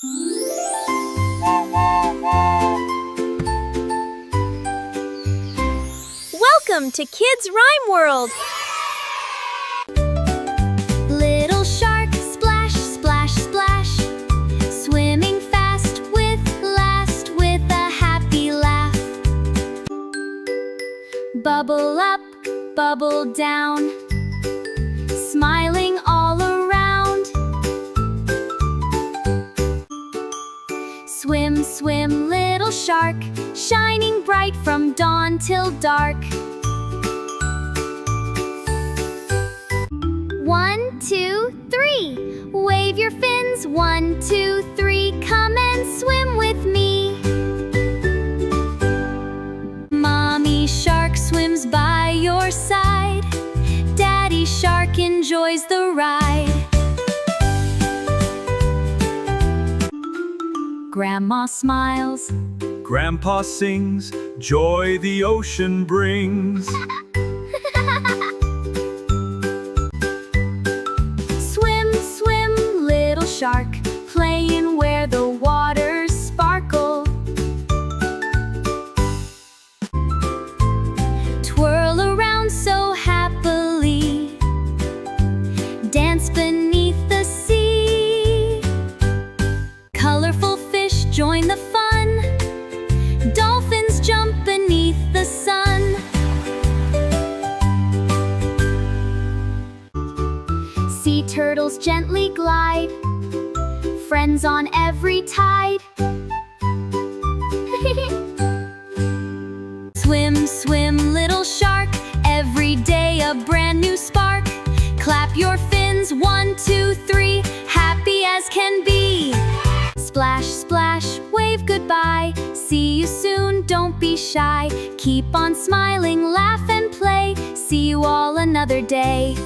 Welcome to Kids Rhyme World! Little shark, splash, splash, splash, swimming fast with a happy laugh. Bubble up, bubble down, smiling all around. Swim, swim, little shark, shining bright from dawn till dark. 1, 2, 3. Wave your fins. 1, 2, 3. Come and swim with me. Mommy shark swims by your side. Daddy shark enjoys the ride. Grandma smiles. Grandpa sings, joy the ocean brings. Swim, swim, little shark, playing where the waters sparkle. Twirl around so happily, dance beneath the sea. Colorful fish join the fun. Dolphins jump beneath the sun. Sea turtles gently glide, friends on every tide. Swim, swim, little shark, every day a brand new spark. Clap your fins. 1, 2, 3, happy as can be. Splash, splash, wave goodbye. See you soon, don't be shy. Keep on smiling, laugh and play. See you all another day.